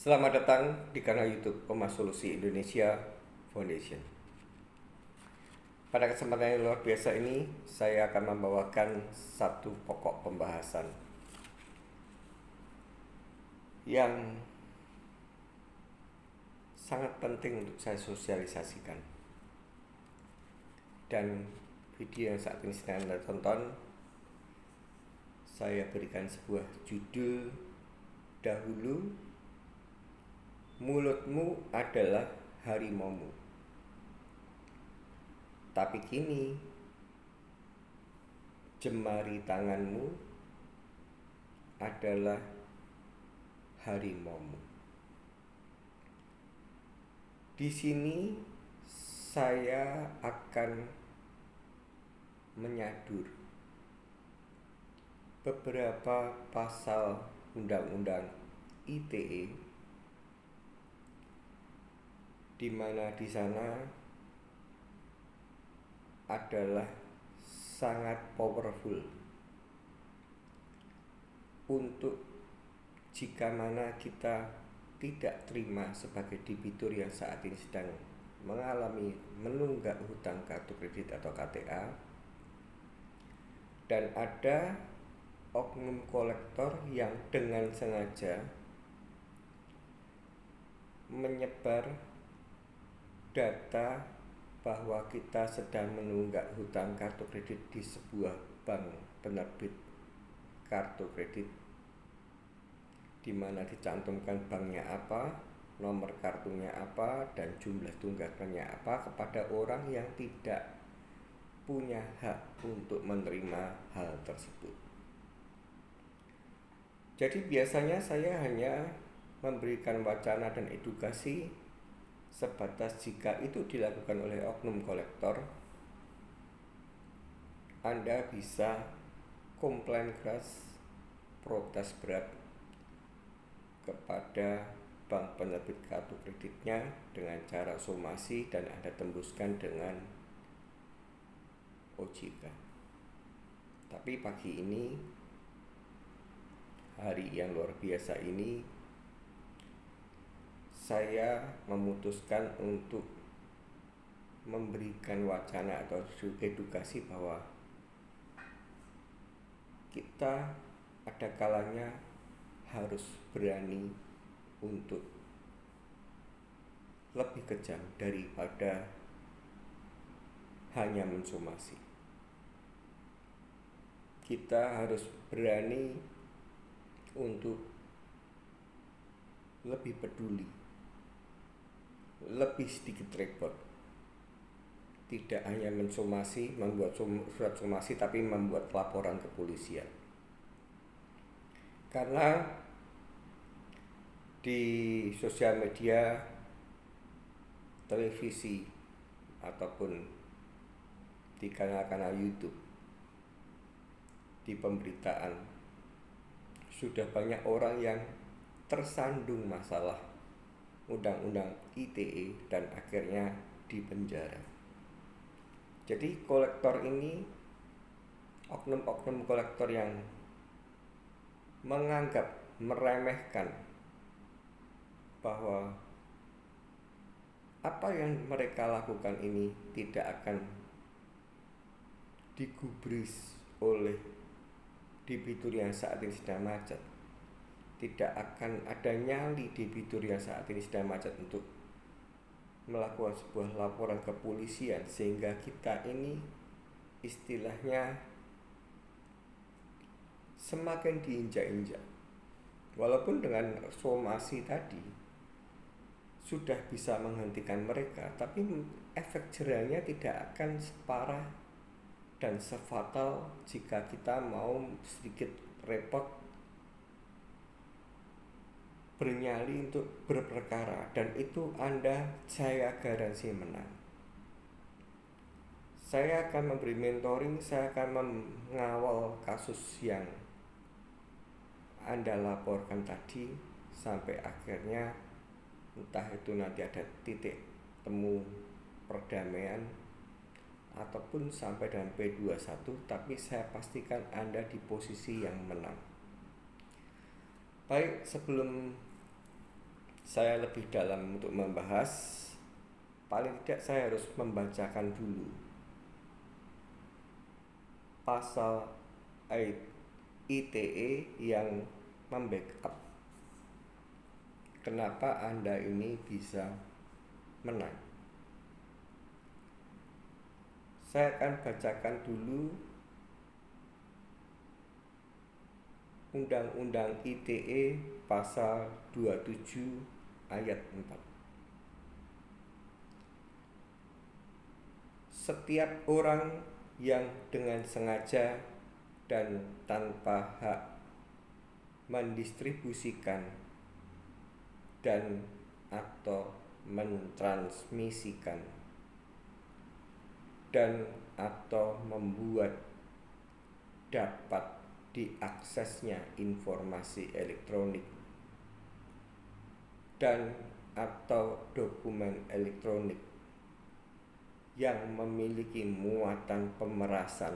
Selamat datang di kanal YouTube Pemas Solusi Indonesia Foundation. Pada kesempatan yang luar biasa ini, saya akan membawakan satu pokok pembahasan yang sangat penting untuk saya sosialisasikan. Dan video yang saat ini sedang Anda tonton, saya berikan sebuah judul dahulu. Mulutmu adalah harimaumu, tapi kini jemari tanganmu adalah harimaumu. Di sini saya akan menyadur beberapa pasal Undang-Undang ITE, di mana di sana adalah sangat powerful untuk jika mana kita tidak terima sebagai debitur yang saat ini sedang mengalami menunggak hutang kartu kredit atau KTA, dan ada oknum kolektor yang dengan sengaja menyebar data bahwa kita sedang menunggak hutang kartu kredit di sebuah bank penerbit kartu kredit, di mana dicantumkan banknya apa, nomor kartunya apa, dan jumlah tunggakannya apa kepada orang yang tidak punya hak untuk menerima hal tersebut. Jadi biasanya saya hanya memberikan wacana dan edukasi sebatas jika itu dilakukan oleh oknum kolektor, Anda bisa komplain keras, protes berat kepada bank penerbit kartu kreditnya dengan cara somasi, dan Anda tembuskan dengan OJK. Tapi pagi ini, hari yang luar biasa ini, saya memutuskan untuk memberikan wacana atau edukasi bahwa kita ada kalanya harus berani untuk lebih kejam daripada hanya mensomasi. Kita harus berani untuk lebih peduli, lebih sedikit repot. Tidak hanya mensomasi, membuat surat somasi, tapi membuat laporan ke polisian. Karena di sosial media, televisi, ataupun di kanal-kanal YouTube, di pemberitaan, sudah banyak orang yang tersandung masalah Undang-Undang ITE dan akhirnya dipenjara. Jadi kolektor ini, oknum-oknum kolektor yang menganggap, meremehkan bahwa apa yang mereka lakukan ini tidak akan digubris oleh debitur yang saat ini sedang macet. Tidak akan ada nyali debitur yang saat ini sedang macet untuk melakukan sebuah laporan ke polisian, sehingga kita ini istilahnya semakin diinjak-injak. Walaupun dengan somasi tadi sudah bisa menghentikan mereka, tapi efek jerahnya tidak akan separah dan sefatal jika kita mau sedikit repot bernyali untuk berperkara, dan itu saya garansi menang. Saya akan memberi mentoring, saya akan mengawal kasus yang Anda laporkan tadi sampai akhirnya entah itu nanti ada titik temu perdamaian ataupun sampai dengan P21, tapi saya pastikan Anda di posisi yang menang. Baik, sebelum saya lebih dalam untuk membahas, paling tidak saya harus membacakan dulu pasal ITE yang membackup kenapa Anda ini bisa menang. Saya akan bacakan dulu Undang-Undang ITE pasal 27 ayat 4. Setiap orang yang dengan sengaja dan tanpa hak mendistribusikan dan atau mentransmisikan dan atau membuat dapat diaksesnya informasi elektronik dan atau dokumen elektronik yang memiliki muatan pemerasan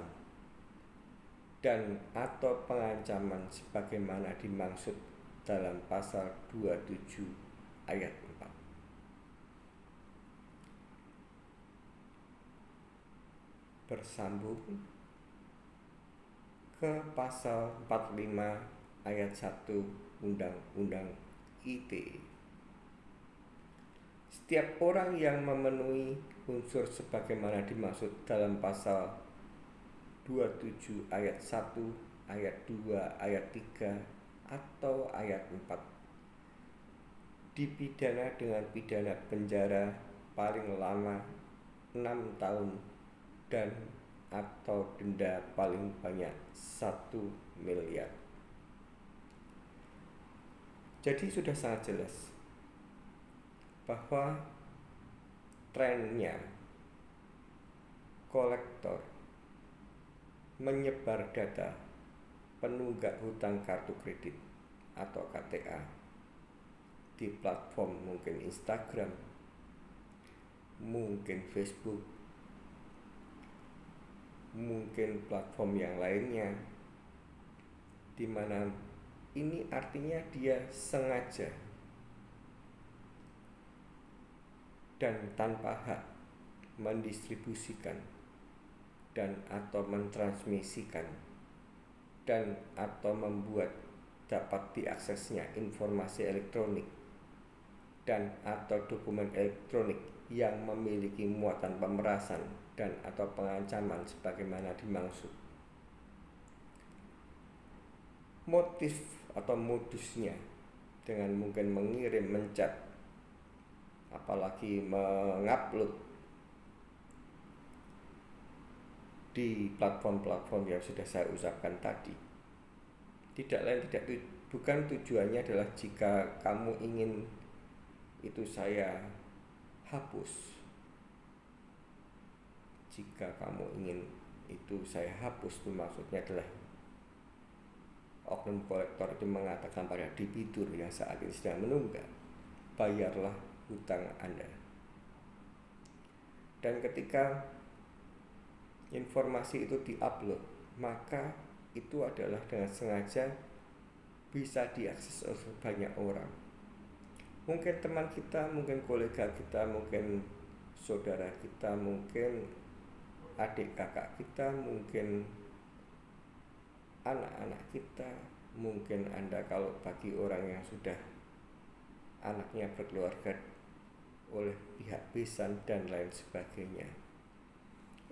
dan atau pengancaman sebagaimana dimaksud dalam pasal 27 ayat 4. Bersambung ke pasal 45 ayat 1 Undang-Undang ITE. Setiap orang yang memenuhi unsur sebagaimana dimaksud dalam pasal 27 ayat 1, ayat 2, ayat 3, atau ayat 4 dipidana dengan pidana penjara paling lama 6 tahun dan atau denda paling banyak 1 miliar. Jadi sudah sangat jelas bahwa trennya kolektor menyebar data penunggak hutang kartu kredit atau KTA di platform mungkin Instagram, mungkin Facebook, mungkin platform yang lainnya, di mana ini artinya dia sengaja dan tanpa hak mendistribusikan dan atau mentransmisikan dan atau membuat dapat diaksesnya informasi elektronik dan atau dokumen elektronik yang memiliki muatan pemerasan dan atau pengancaman sebagaimana dimaksud. Motif atau modusnya dengan mungkin mengirim, menchat, apalagi mengupload di platform-platform yang sudah saya ucapkan tadi, tidak lain bukan tujuannya adalah jika kamu ingin itu saya hapus. Jika kamu ingin itu saya hapus, itu maksudnya adalah oknum kolektor itu mengatakan pada debitur yang saat ini sedang menunggak, bayarlah hutang Anda. Dan ketika informasi itu diupload, maka itu adalah dengan sengaja bisa diakses oleh banyak orang. Mungkin teman kita, mungkin kolega kita, mungkin saudara kita, mungkin adik kakak kita, mungkin anak-anak kita, mungkin Anda kalau bagi orang yang sudah anaknya berkeluarga oleh pihak besan dan lain sebagainya,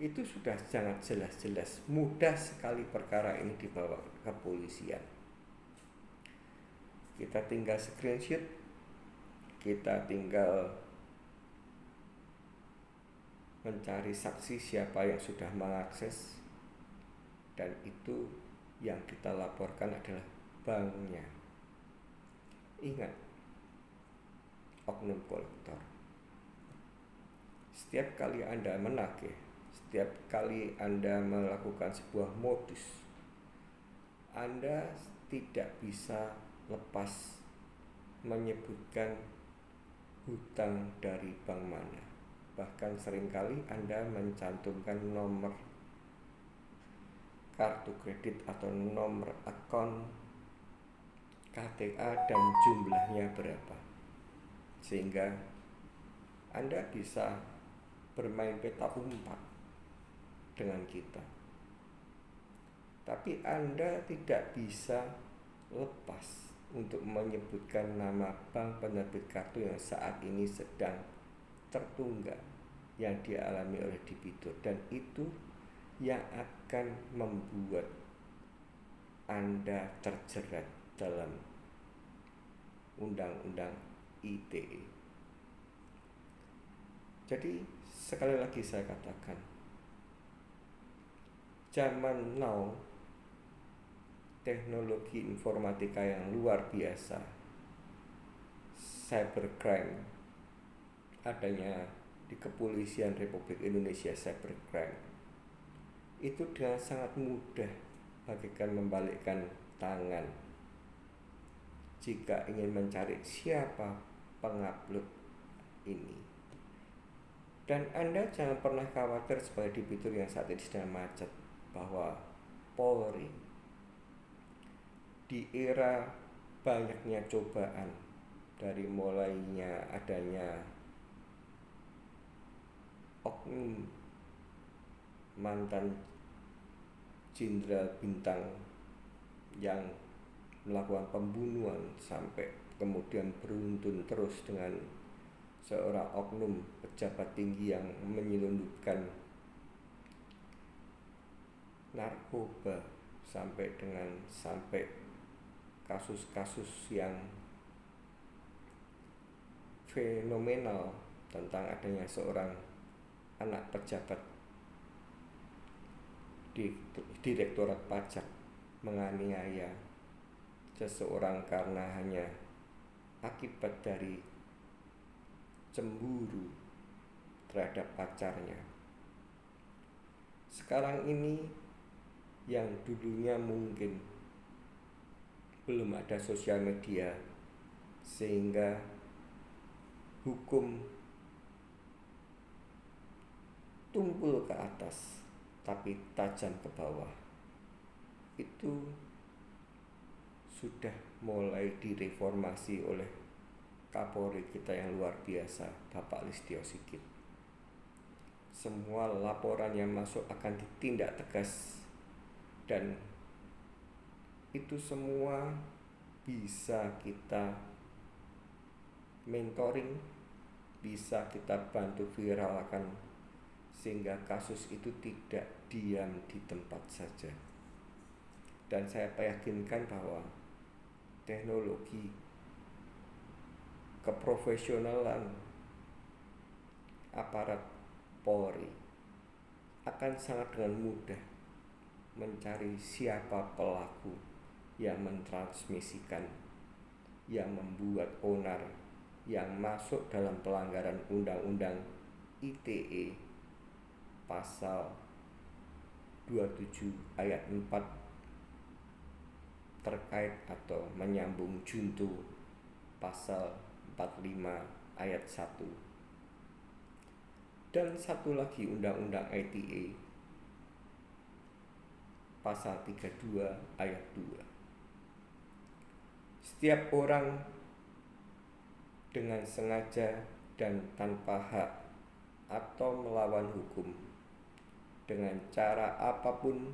itu sudah sangat jelas-jelas mudah sekali perkara ini dibawa ke kepolisian. Kita tinggal screenshot, kita tinggal mencari saksi siapa yang sudah mengakses, dan itu yang kita laporkan adalah banknya. Ingat, oknum kolektor, setiap kali Anda menagih, setiap kali Anda melakukan sebuah modus, Anda tidak bisa lepas menyebutkan hutang dari bank mana. Bahkan seringkali Anda mencantumkan nomor kartu kredit atau nomor akun KTA dan jumlahnya berapa. sehingga Anda bisa bermain peta umpat dengan kita. Tapi Anda tidak bisa lepas untuk menyebutkan nama bank penerbit kartu yang saat ini sedang tertunggak yang dialami oleh debitur, dan itu yang akan membuat Anda terjerat dalam Undang-Undang ITE. Jadi sekali lagi saya katakan, zaman now teknologi informatika yang luar biasa, cybercrime, adanya di Kepolisian Republik Indonesia cybercrime, itu dengan sangat mudah bagaikan membalikkan tangan jika ingin mencari siapa pengupload ini. Dan Anda jangan pernah khawatir sebagai debitur yang saat ini sedang macet, bahwa Polri di era banyaknya cobaan, dari mulainya adanya oknum mantan jenderal bintang yang melakukan pembunuhan, sampai kemudian beruntun terus dengan seorang oknum pejabat tinggi yang menyelundupkan narkoba, sampai kasus-kasus yang fenomenal tentang adanya seorang anak pejabat di Direktorat Pajak menganiaya seseorang karena hanya akibat dari cemburu terhadap pacarnya. Sekarang ini yang dulunya mungkin belum ada sosial media, sehingga hukum tumpul ke atas tapi tajam ke bawah, itu sudah mulai direformasi oleh Kapolri kita yang luar biasa, Bapak Listio Sigit. Semua laporan yang masuk akan ditindak tegas, dan itu semua bisa kita mentoring, bisa kita bantu viralkan, sehingga kasus itu tidak diam di tempat saja. Dan saya yakinkan bahwa teknologi keprofesionalan aparat Polri akan sangat dengan mudah mencari siapa pelaku yang mentransmisikan, yang membuat onar, yang masuk dalam pelanggaran Undang-Undang ITE pasal 27 ayat 4 terkait atau menyambung junto pasal 45 ayat 1. Dan satu lagi Undang-Undang ITE pasal 32 ayat 2. Setiap orang dengan sengaja dan tanpa hak atau melawan hukum dengan cara apapun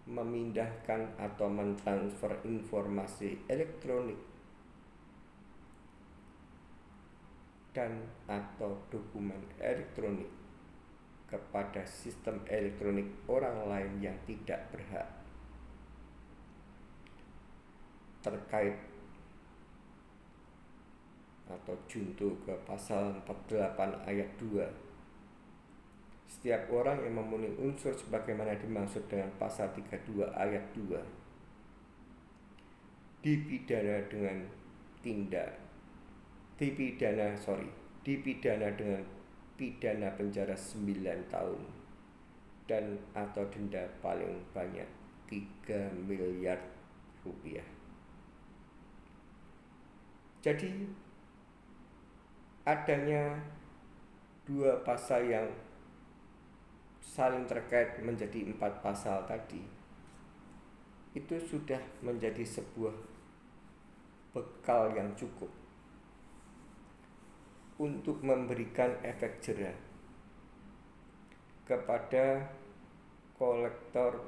memindahkan atau mentransfer informasi elektronik dan atau dokumen elektronik kepada sistem elektronik orang lain yang tidak berhak terkait atau junto ke pasal 48 ayat 2. Setiap orang yang memenuhi unsur sebagaimana dimaksud dengan pasal 32 ayat 2 dipidana dengan pidana penjara 9 tahun dan atau denda paling banyak 3 miliar rupiah. Jadi adanya dua pasal yang saling terkait menjadi 4 pasal tadi, itu sudah menjadi sebuah bekal yang cukup untuk memberikan efek jera kepada kolektor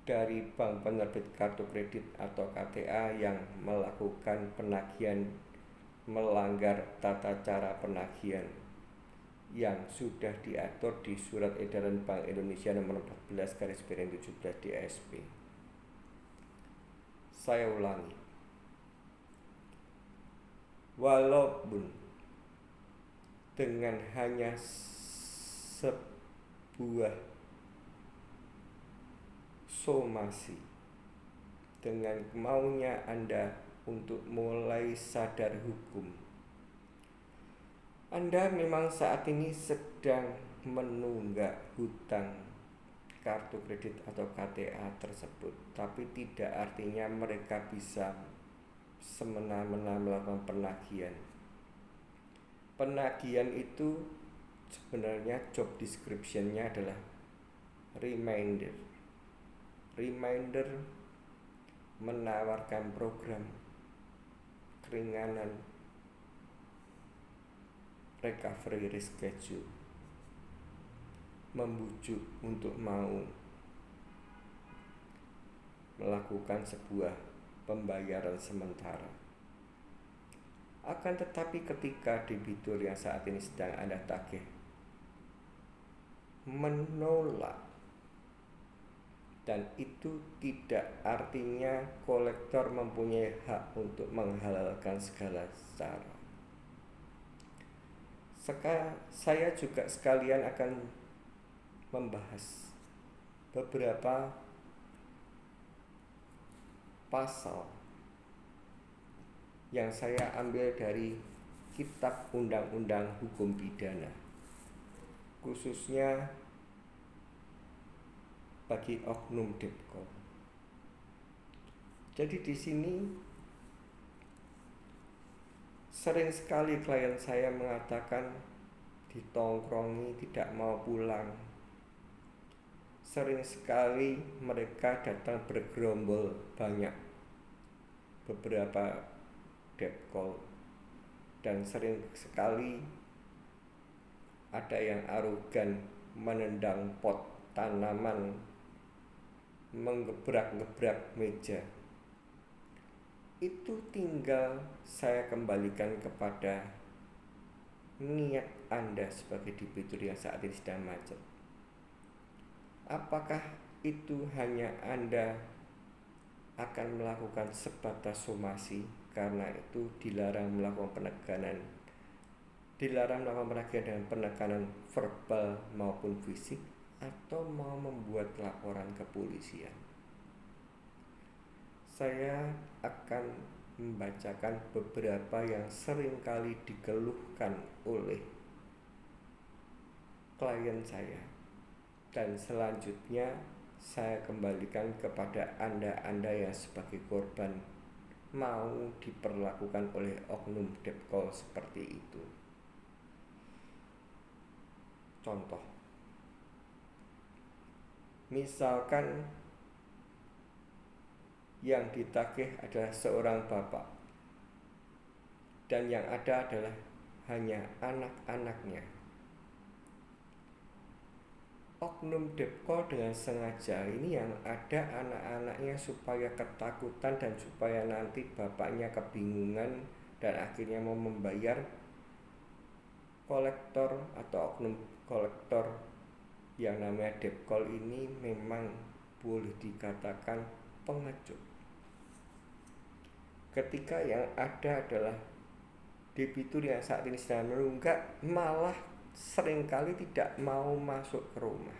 dari bank penerbit kartu kredit atau KTA yang melakukan penagihan melanggar tata cara penagihan yang sudah diatur di Surat Edaran Bank Indonesia nomor 14/17 DSP. Saya ulangi. Walaupun dengan hanya sebuah somasi, dengan maunya Anda untuk mulai sadar hukum, Anda memang saat ini sedang menunggak hutang kartu kredit atau KTA tersebut, tapi tidak artinya mereka bisa semena-mena melakukan penagihan. Penagihan itu sebenarnya job description-nya adalah reminder menawarkan program keringanan recovery reschedule, membujuk untuk mau melakukan sebuah pembayaran sementara. Akan tetapi ketika debitur yang saat ini sedang Anda tagih menolak, dan itu tidak artinya kolektor mempunyai hak untuk menghalalkan segala cara. Saya juga sekalian akan membahas beberapa pasal yang saya ambil dari Kitab Undang-Undang Hukum Pidana, khususnya bagi oknum Depkol. Jadi di sini sering sekali klien saya mengatakan ditongkrongi, tidak mau pulang. Sering sekali mereka datang bergerombol banyak, beberapa Depkol, dan sering sekali ada yang arogan menendang pot tanaman, menggebrak-gebrak meja. Itu tinggal saya kembalikan kepada niat Anda sebagai debitur yang saat ini sedang macet. Apakah itu hanya Anda akan melakukan sebatas somasi, karena itu dilarang melakukan penagihan dengan penekanan verbal maupun fisik, atau mau membuat laporan ke polisian? Saya akan membacakan beberapa yang sering kali dikeluhkan oleh klien saya, dan selanjutnya saya kembalikan kepada Anda yang sebagai korban mau diperlakukan oleh oknum Depkol seperti itu. Contoh, misalkan yang ditagih adalah seorang bapak, dan yang ada adalah hanya anak-anaknya. Oknum Depkol dengan sengaja ini yang ada anak-anaknya supaya ketakutan dan supaya nanti bapaknya kebingungan dan akhirnya mau membayar. Kolektor atau oknum kolektor yang namanya Depkol ini memang boleh dikatakan pengecut. Ketika yang ada adalah debitur yang saat ini sedang menunggak, malah seringkali tidak mau masuk ke rumah,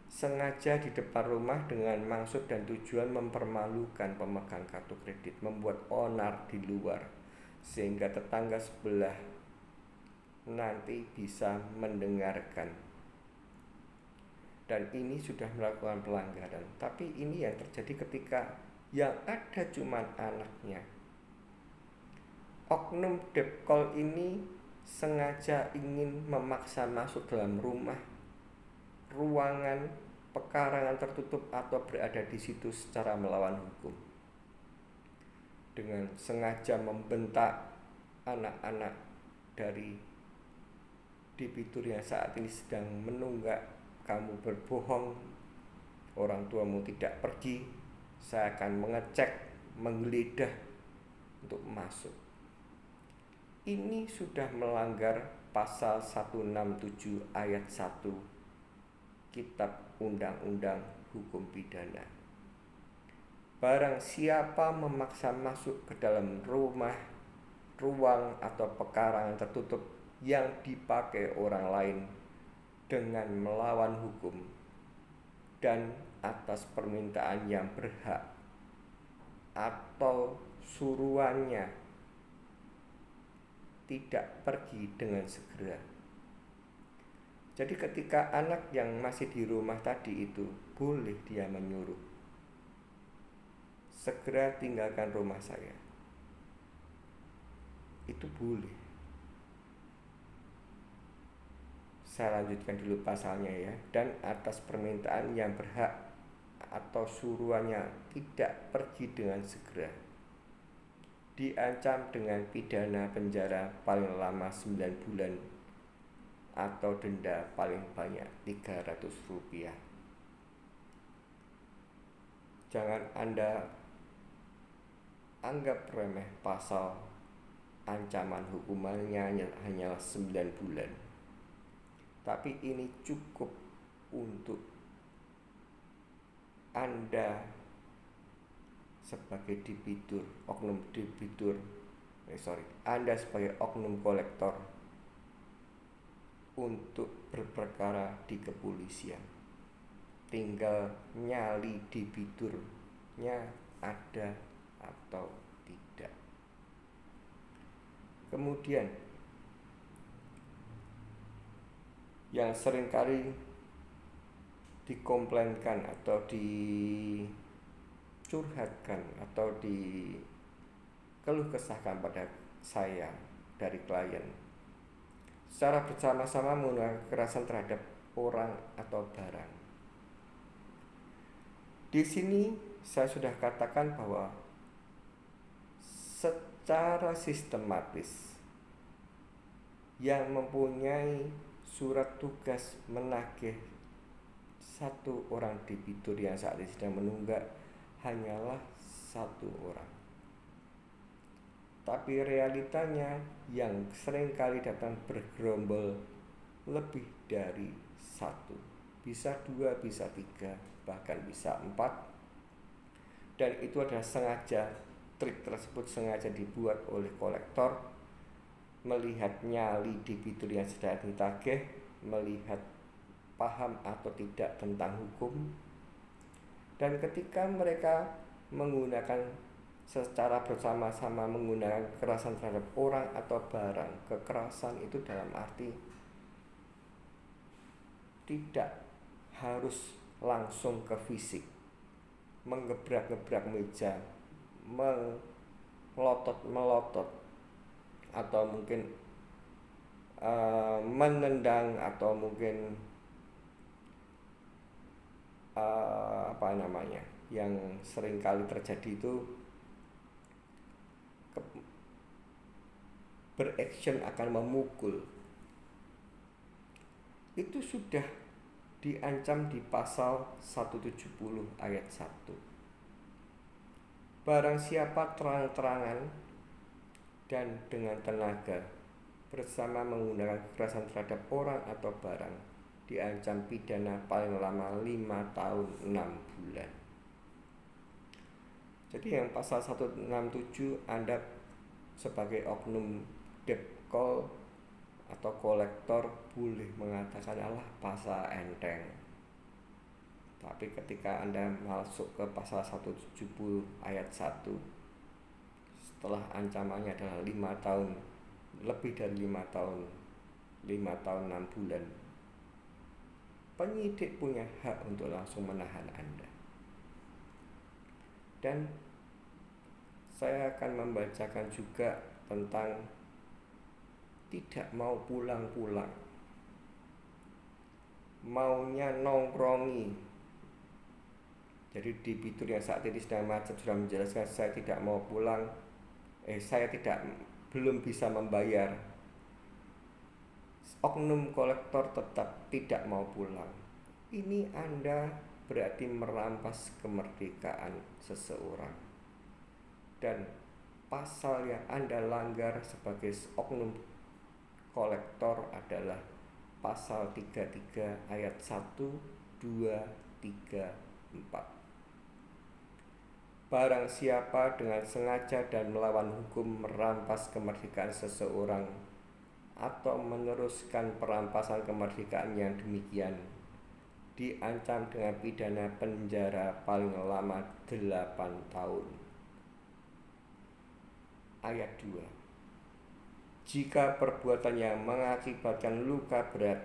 sengaja di depan rumah dengan maksud dan tujuan mempermalukan pemegang kartu kredit, membuat onar di luar sehingga tetangga sebelah nanti bisa mendengarkan, dan ini sudah melakukan pelanggaran. Tapi ini yang terjadi ketika yang ada cuma anaknya. Oknum Depkol ini sengaja ingin memaksa masuk dalam rumah, ruangan, pekarangan tertutup, atau berada di situ secara melawan hukum, dengan sengaja membentak anak-anak dari debitur yang saat ini sedang menunggak kamu berbohong, orang tuamu tidak pergi, saya akan mengecek, menggeledah untuk masuk. Ini sudah melanggar pasal 167 ayat 1 Kitab Undang-Undang Hukum Pidana. Barang siapa memaksa masuk ke dalam rumah, ruang atau pekarangan tertutup yang dipakai orang lain dengan melawan hukum dan atas permintaan yang berhak atau suruhannya tidak pergi dengan segera. Jadi ketika anak yang masih di rumah tadi itu boleh dia menyuruh, segera tinggalkan rumah saya, itu boleh. Saya lanjutkan dulu pasalnya ya. Dan atas permintaan yang berhak atau suruhannya tidak pergi dengan segera, diancam dengan pidana penjara paling lama 9 bulan atau denda paling banyak Rp300. Jangan Anda anggap remeh pasal ancaman hukumannya hanyalah 9 bulan. Tapi ini cukup untuk Anda sebagai debitur, oknum debitur, Anda sebagai oknum kolektor untuk berperkara di kepolisian. Tinggal nyali debiturnya ada atau tidak. Kemudian yang seringkali dikomplainkan atau dicurhatkan atau dikeluh kesahkan pada saya dari klien, secara bersama-sama menggunakan kekerasan terhadap orang atau barang. Di sini saya sudah katakan bahwa secara sistematis yang mempunyai surat tugas menagih satu orang debitur yang saat ini sedang menunggak hanyalah satu orang. Tapi realitanya yang seringkali datang bergerombol lebih dari satu, bisa 2, bisa 3, bahkan bisa 4. Dan itu adalah sengaja, trik tersebut sengaja dibuat oleh kolektor, melihat nyali debitur yang sedang ditagih, melihat paham atau tidak tentang hukum. Dan ketika mereka menggunakan secara bersama-sama menggunakan kekerasan terhadap orang atau barang, kekerasan itu dalam arti tidak harus langsung ke fisik, menggebrak-gebrak meja, melotot, atau mungkin menendang, atau mungkin yang sering kali terjadi itu beraction akan memukul. Itu sudah diancam di pasal 170 ayat 1. Barang siapa terang-terangan dan dengan tenaga bersama menggunakan kekerasan terhadap orang atau barang, diancam pidana paling lama 5 tahun 6 bulan. Jadi yang pasal 167 Anda sebagai oknum depkol atau kolektor boleh mengatakan Allah pasal enteng. Tapi ketika Anda masuk ke pasal 170 ayat 1, setelah ancamannya adalah 5 tahun, lebih dari 5 tahun 6 bulan, penyidik punya hak untuk langsung menahan Anda. Dan saya akan membacakan juga tentang tidak mau pulang-pulang, maunya nongkrongi. Jadi debitur yang saat ini sedang macet sudah menjelaskan saya tidak mau pulang, saya tidak belum bisa membayar, oknum kolektor tetap tidak mau pulang. Ini Anda berarti merampas kemerdekaan seseorang. Dan pasal yang Anda langgar sebagai oknum kolektor adalah pasal 33 ayat 1, 2, 3, 4. Barang siapa dengan sengaja dan melawan hukum merampas kemerdekaan seseorang atau meneruskan perampasan kemerdekaan yang demikian, diancam dengan pidana penjara paling lama 8 tahun. Ayat 2. Jika perbuatan yang mengakibatkan luka berat,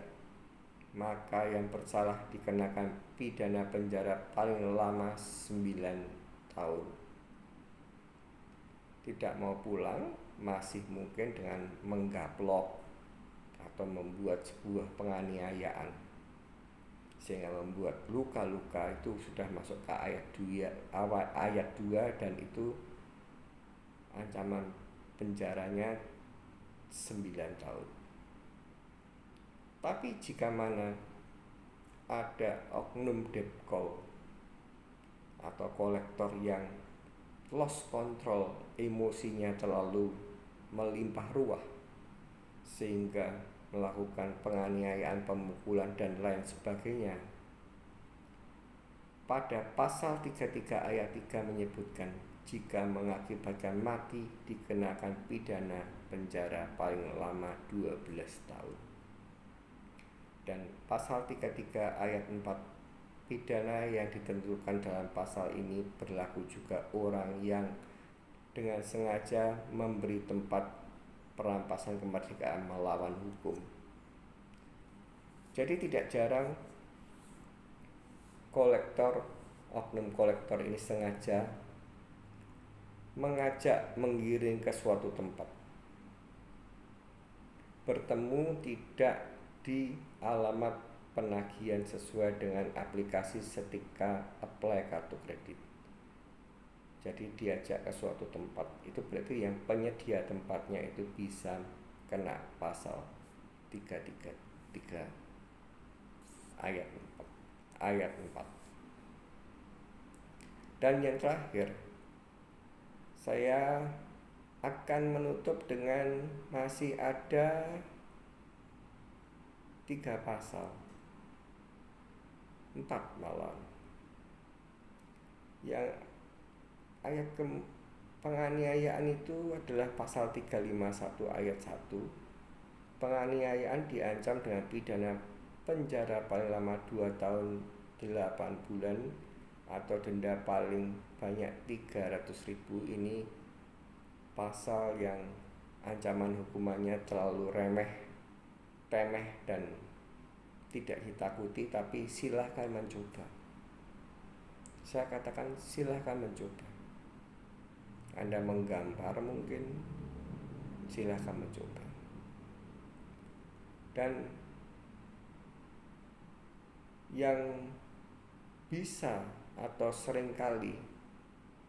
maka yang bersalah dikenakan pidana penjara paling lama 9 tahun. Tidak mau pulang masih mungkin dengan menggaplok atau membuat sebuah penganiayaan sehingga membuat luka-luka, itu sudah masuk ke ayat 2 dan itu ancaman penjaranya 9 tahun. Tapi jika mana ada oknum debt atau kolektor yang lost control, emosinya terlalu melimpah ruah sehingga melakukan penganiayaan, pemukulan dan lain sebagainya, pada pasal 33 ayat 3 menyebutkan jika mengakibatkan mati dikenakan pidana penjara paling lama 12 tahun. Dan pasal 33 ayat 4, pidana yang ditentukan dalam pasal ini berlaku juga orang yang dengan sengaja memberi tempat perampasan kemerdekaan melawan hukum. Jadi tidak jarang oknum kolektor ini sengaja mengajak menggiring ke suatu tempat, bertemu tidak di alamat penagihan sesuai dengan aplikasi setika apply kartu kredit. Jadi diajak ke suatu tempat, itu berarti yang penyedia tempatnya itu bisa kena pasal 333 ayat 4. Dan yang terakhir, saya akan menutup dengan masih ada 3 pasal, 4 malah, yang ayat penganiayaan itu adalah pasal 351 ayat 1. Penganiayaan diancam dengan pidana penjara paling lama 2 tahun 8 bulan atau denda paling banyak 300.000. Ini pasal yang ancaman hukumannya terlalu temeh dan tidak ditakuti, tapi silahkan mencoba. Saya katakan silahkan mencoba. Anda menggambar mungkin, silahkan mencoba. Dan yang bisa atau seringkali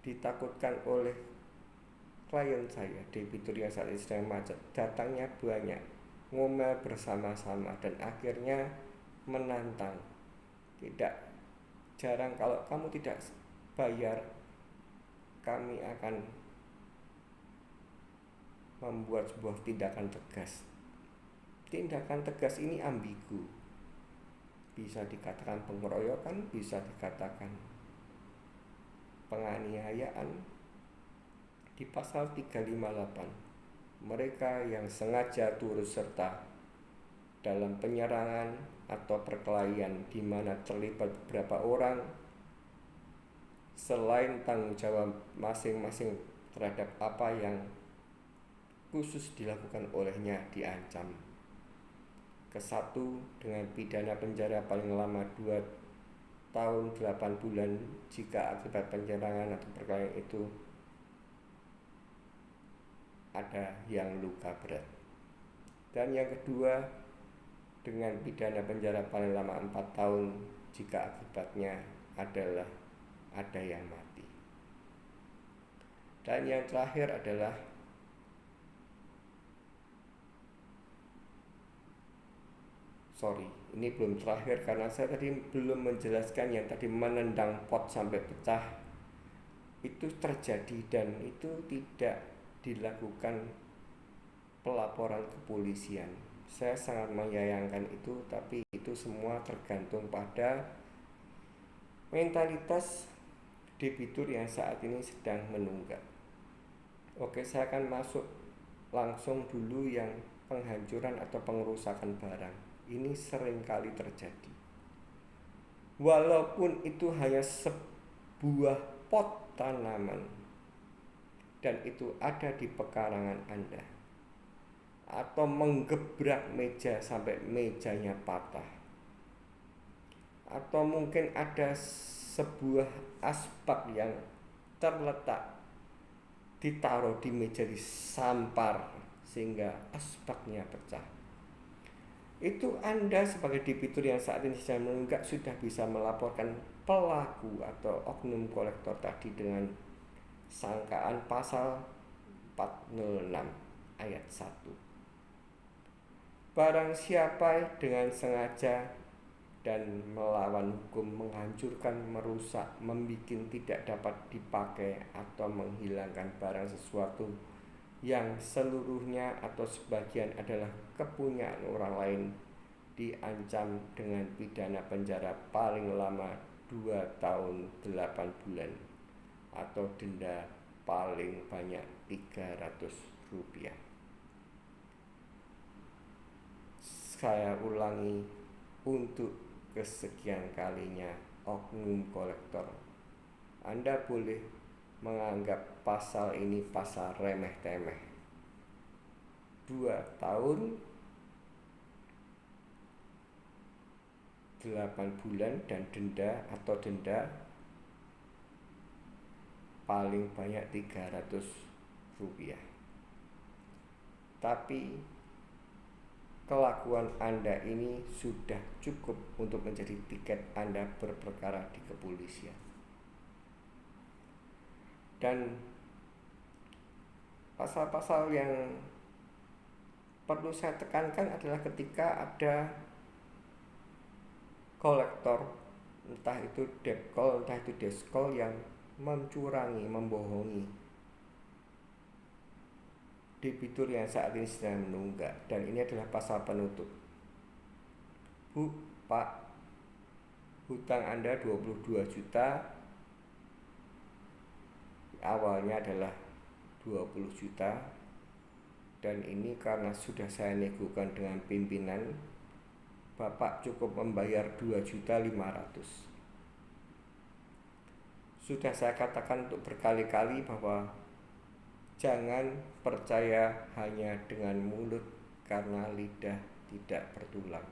ditakutkan oleh klien saya, debitur yang saat ini sedang macet, datangnya banyak, ngomel bersama-sama dan akhirnya menantang. Tidak jarang kalau kamu tidak bayar, kami akan membuat sebuah tindakan tegas. Tindakan tegas ini ambigu. Bisa dikatakan pengeroyokan, bisa dikatakan penganiayaan. Di pasal 358, mereka yang sengaja turut serta dalam penyerangan atau perkelahian di mana terlibat beberapa orang, selain tanggung jawab masing-masing terhadap apa yang khusus dilakukan olehnya, diancam ke-1 dengan pidana penjara paling lama 2 tahun 8 bulan jika akibat penyerangan atau perkelahian itu ada yang luka berat. Dan yang kedua dengan pidana penjara paling lama 4 tahun jika akibatnya adalah ada yang mati. Dan yang terakhir adalah Sorry, ini belum terakhir karena saya tadi belum menjelaskan yang tadi menendang pot sampai pecah itu terjadi dan itu tidak dilakukan pelaporan kepolisian. Saya sangat menyayangkan itu, tapi itu semua tergantung pada mentalitas debitur yang saat ini sedang menunggak. Oke, saya akan masuk langsung dulu yang penghancuran atau pengerusakan barang. Ini sering kali terjadi. Walaupun itu hanya sebuah pot tanaman dan itu ada di pekarangan Anda, atau menggebrak meja sampai mejanya patah, atau mungkin ada sebuah asbak yang terletak ditaruh di meja disampar sehingga asbaknya pecah. Itu Anda sebagai debitur yang saat ini sedang menunggak sudah bisa melaporkan pelaku atau oknum kolektor tadi dengan sangkaan pasal 406 ayat 1. Barang siapa dengan sengaja dan melawan hukum menghancurkan, merusak, membikin tidak dapat dipakai atau menghilangkan barang sesuatu yang seluruhnya atau sebagian adalah kepunyaan orang lain diancam dengan pidana penjara paling lama 2 tahun 8 bulan atau denda paling banyak Rp300. Saya ulangi untuk kesekian kalinya, oknum kolektor, Anda boleh menganggap pasal ini pasal remeh-temeh. 2 tahun 8 bulan dan denda atau denda paling banyak Rp300. Tapi kelakuan Anda ini sudah cukup untuk menjadi tiket Anda berperkara di kepolisian. Dan pasal-pasal yang perlu saya tekankan adalah ketika ada kolektor, entah itu debkol, entah itu deskol, yang mencurangi, membohongi debitur yang saat ini sedang menunggak. Dan ini adalah pasal penutup. Bu, Pak, hutang Anda 22 juta, awalnya adalah 20 juta, dan ini karena sudah saya negokan dengan pimpinan, Bapak cukup membayar 2.500.000. Sudah saya katakan untuk berkali-kali bahwa jangan percaya hanya dengan mulut karena lidah tidak bertulang.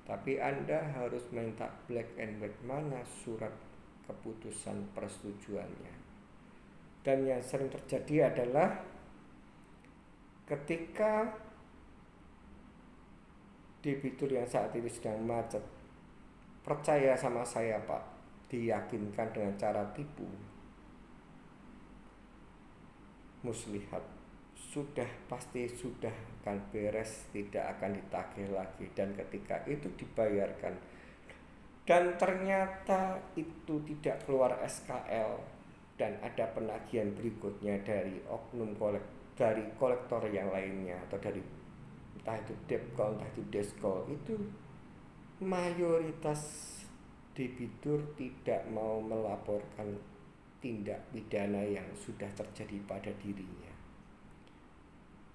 Tapi Anda harus minta black and white mana surat keputusan persetujuannya. Dan yang sering terjadi adalah ketika debitur yang saat ini sedang macet, percaya sama saya Pak, diyakinkan dengan cara tipu muslihat, sudah pasti sudah akan beres, tidak akan ditagih lagi. Dan ketika itu dibayarkan dan ternyata itu tidak keluar SKL dan ada penagihan berikutnya dari oknum dari kolektor yang lainnya atau dari entah itu debkol, entah itu deskol, itu mayoritas debitur tidak mau melaporkan tindak pidana yang sudah terjadi pada dirinya.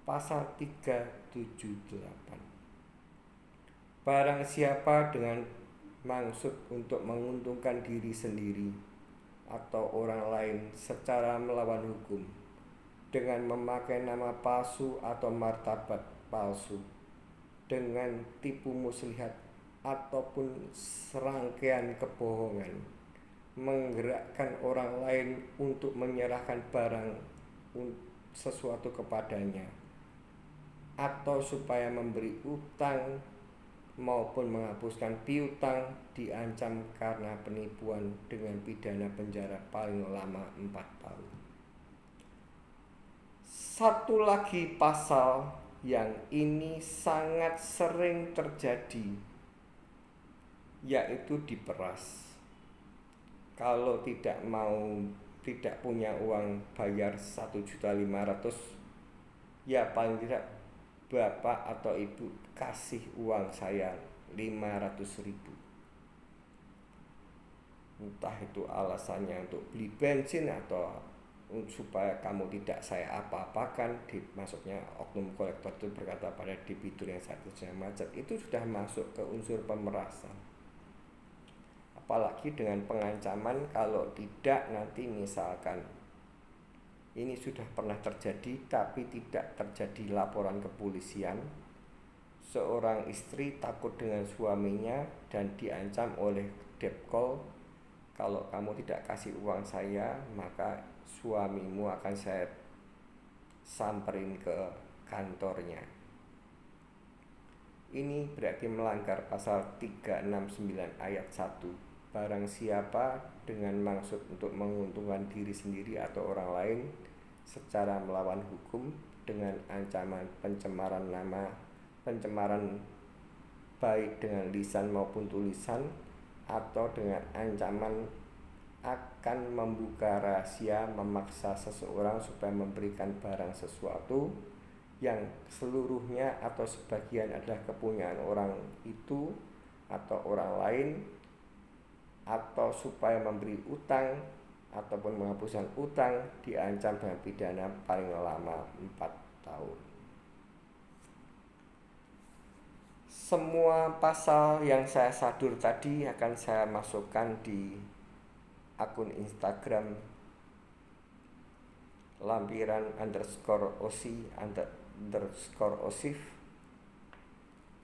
Pasal 378. Barang siapa dengan maksud untuk menguntungkan diri sendiri atau orang lain secara melawan hukum dengan memakai nama palsu atau martabat palsu, dengan tipu muslihat ataupun serangkaian kebohongan, menggerakkan orang lain untuk menyerahkan barang sesuatu kepadanya, atau supaya memberi utang maupun menghapuskan piutang, diancam karena penipuan dengan pidana penjara paling lama 4 tahun. Satu lagi pasal yang ini sangat sering terjadi, yaitu diperas. Kalau tidak punya uang bayar 1.500.000, ya paling tidak bapak atau ibu kasih uang saya 500.000. Entah itu alasannya untuk beli bensin atau supaya kamu tidak saya apa-apakan. Maksudnya oknum kolektor itu berkata pada debitur yang saat itu sedang macet, itu sudah masuk ke unsur pemerasan. Apalagi dengan pengancaman kalau tidak nanti misalkan ini sudah pernah terjadi tapi tidak terjadi laporan kepolisian. Seorang istri takut dengan suaminya dan diancam oleh Depkol, kalau kamu tidak kasih uang saya maka suamimu akan saya samperin ke kantornya. Ini berarti melanggar pasal 369 ayat 1. Barang siapa dengan maksud untuk menguntungkan diri sendiri atau orang lain secara melawan hukum dengan ancaman pencemaran nama, pencemaran baik dengan lisan maupun tulisan, atau dengan ancaman akan membuka rahasia, memaksa seseorang supaya memberikan barang sesuatu yang seluruhnya atau sebagian adalah kepunyaan orang itu atau orang lain, atau supaya memberi utang ataupun menghapuskan utang, diancam dengan pidana paling lama 4 tahun. Semua pasal yang saya sadur tadi akan saya masukkan di akun Instagram lampiran_osi_osif,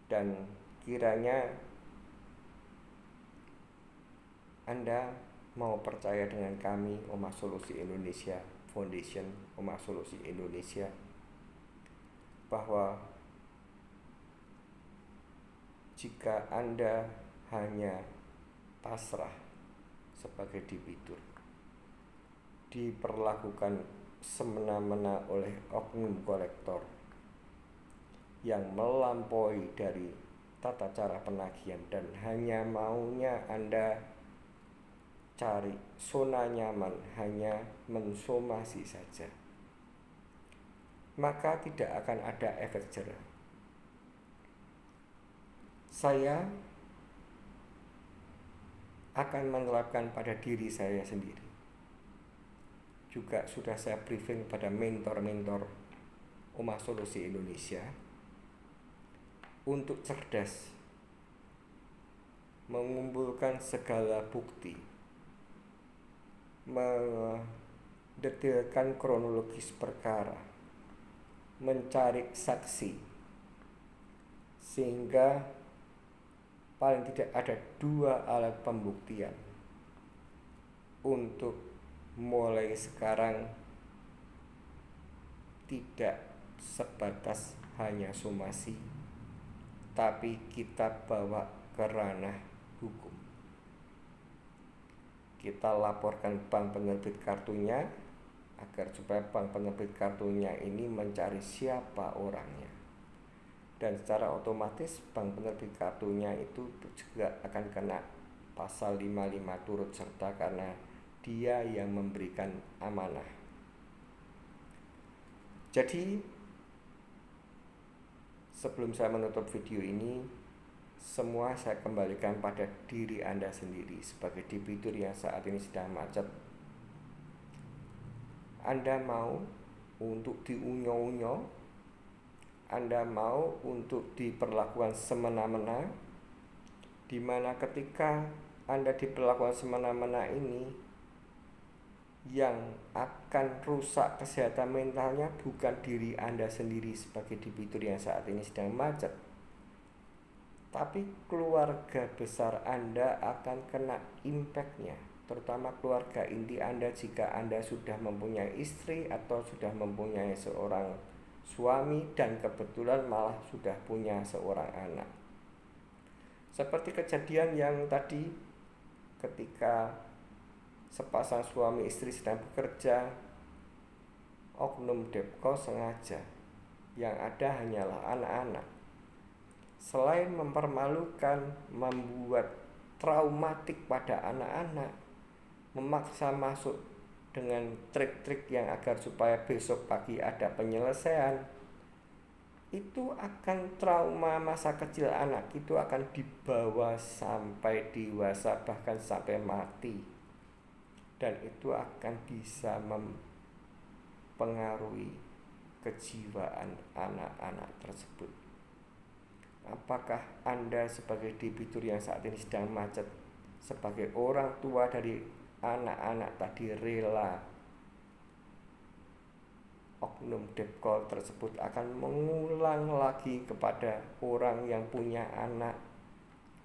dan kiranya Anda mau percaya dengan kami, Omah Solusi Indonesia Foundation, Omah Solusi Indonesia, bahwa jika Anda hanya pasrah sebagai debitur, diperlakukan semena-mena oleh oknum kolektor yang melampaui dari tata cara penagihan dan hanya maunya Anda cari zona nyaman, hanya mensomasi saja, maka tidak akan ada efek jerah. Saya akan menerapkan pada diri saya sendiri. Juga sudah saya briefing pada mentor-mentor Omah Solusi Indonesia untuk cerdas mengumpulkan segala bukti, mendetailkan kronologis perkara, mencari saksi, sehingga paling tidak ada 2 alat pembuktian untuk mulai sekarang tidak sebatas hanya somasi, tapi kita bawa ke ranah hukum. Kita laporkan bank penerbit kartunya agar supaya bank penerbit kartunya ini mencari siapa orangnya, dan secara otomatis bank penerbit kartunya itu juga akan kena pasal 55 turut serta karena dia yang memberikan amanah. Jadi sebelum saya menutup video ini, semua saya kembalikan pada diri Anda sendiri sebagai debitur yang saat ini sedang macet. Anda mau untuk diunyo-unyo? Anda mau untuk diperlakukan semena-mena? Di mana ketika Anda diperlakukan semena-mena ini, yang akan rusak kesehatan mentalnya bukan diri Anda sendiri sebagai debitur yang saat ini sedang macet, tapi keluarga besar Anda akan kena impactnya, terutama keluarga inti Anda jika Anda sudah mempunyai istri atau sudah mempunyai seorang suami dan kebetulan malah sudah punya seorang anak. Seperti kejadian yang tadi, ketika sepasang suami istri sedang bekerja, oknum Depkol sengaja yang ada hanyalah anak-anak. Selain mempermalukan, membuat traumatik pada anak-anak, memaksa masuk dengan trik-trik yang agar supaya besok pagi ada penyelesaian, itu akan trauma masa kecil anak itu akan dibawa sampai dewasa, bahkan sampai mati, dan itu akan bisa mempengaruhi kejiwaan anak-anak tersebut. Apakah Anda sebagai debitur yang saat ini sedang macet, sebagai orang tua dari anak-anak tadi, rela oknum debt call tersebut akan mengulang lagi kepada orang yang punya anak?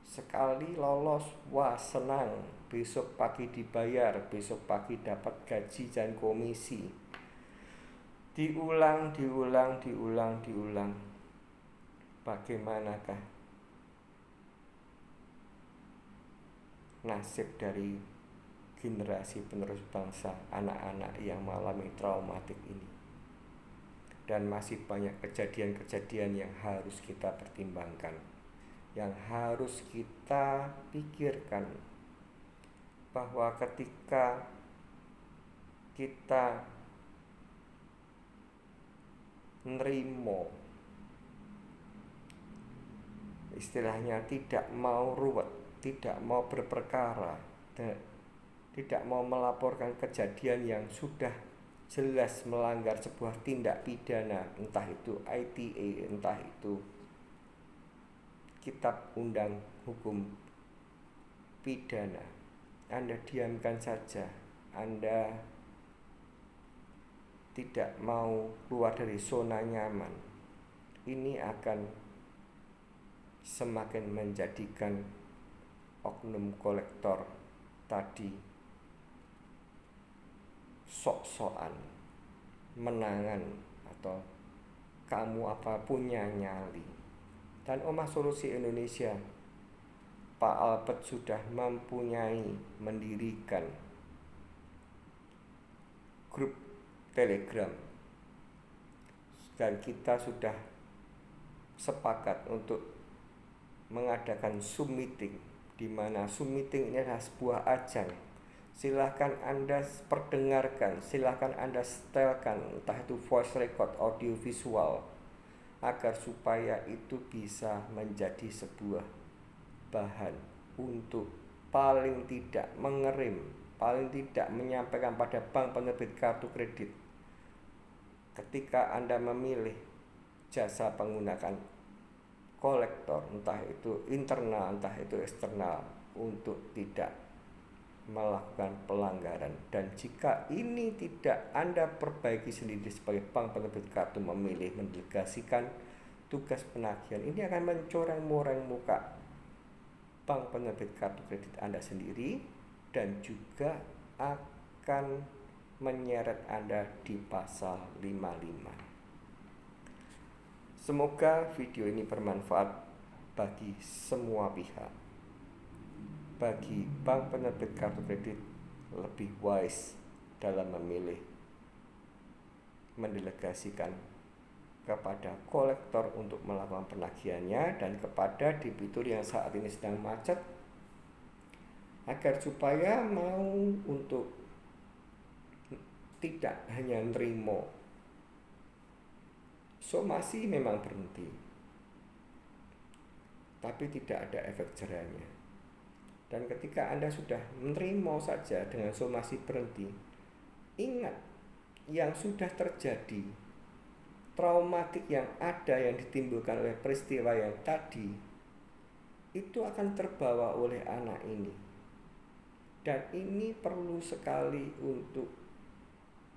Sekali lolos, wah senang, besok pagi dibayar, besok pagi dapat gaji dan komisi. Diulang. Bagaimanakah nasib dari generasi penerus bangsa, anak-anak yang mengalami traumatik ini? Dan masih banyak kejadian-kejadian yang harus kita pertimbangkan, yang harus kita pikirkan, bahwa ketika kita nerimo, istilahnya tidak mau ruwet, tidak mau berperkara, tidak mau melaporkan kejadian yang sudah jelas melanggar sebuah tindak pidana, entah itu ITE, entah itu kitab undang hukum pidana, Anda diamkan saja, Anda tidak mau keluar dari zona nyaman, ini akan semakin menjadikan oknum kolektor tadi sok-sokan, menangan, atau kamu apa punya nyali. Dan Omah Solusi Indonesia, Pak Albert sudah mempunyai mendirikan grup Telegram, dan kita sudah sepakat untuk mengadakan Zoom meeting, di mana Zoom meeting ini adalah sebuah ajang. Silahkan Anda perdengarkan, silahkan Anda setelkan, entah itu voice record, audio visual, agar supaya itu bisa menjadi sebuah bahan untuk paling tidak mengerim, paling tidak menyampaikan pada bank penerbit kartu kredit ketika Anda memilih jasa menggunakan kolektor, entah itu internal, entah itu eksternal, untuk tidak melakukan pelanggaran. Dan jika ini tidak Anda perbaiki sendiri sebagai bank penerbit kartu, memilih mendelegasikan tugas penagihan, ini akan mencoreng-moreng muka bank penerbit kartu kredit Anda sendiri, dan juga akan menyeret Anda di pasal 55. Semoga video ini bermanfaat bagi semua pihak. Bagi bank penerbit kartu kredit lebih wise dalam memilih mendelegasikan kepada kolektor untuk melakukan penagihannya, dan kepada debitur yang saat ini sedang macet, agar supaya mau untuk tidak hanya nerimo somasi memang berhenti, tapi tidak ada efek jerahnya. Dan ketika Anda sudah menerima saja dengan somasi berhenti, ingat yang sudah terjadi, traumatik yang ada yang ditimbulkan oleh peristiwa yang tadi, itu akan terbawa oleh anak ini. Dan ini perlu sekali untuk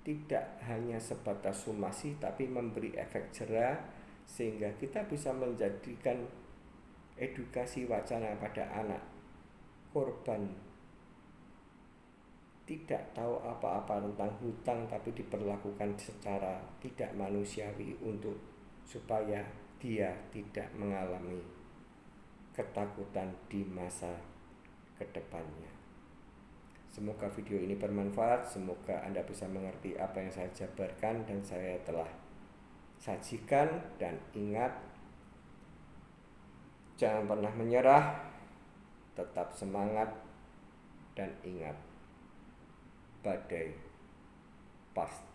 tidak hanya sebatas somasi, tapi memberi efek jerah, sehingga kita bisa menjadikan edukasi wacana pada anak korban tidak tahu apa-apa tentang hutang, tapi diperlakukan secara tidak manusiawi untuk supaya dia tidak mengalami ketakutan di masa kedepannya. Semoga video ini bermanfaat, semoga Anda bisa mengerti apa yang saya jabarkan dan saya telah Sajikan dan ingat, jangan pernah menyerah, tetap semangat, dan ingat, badai pasti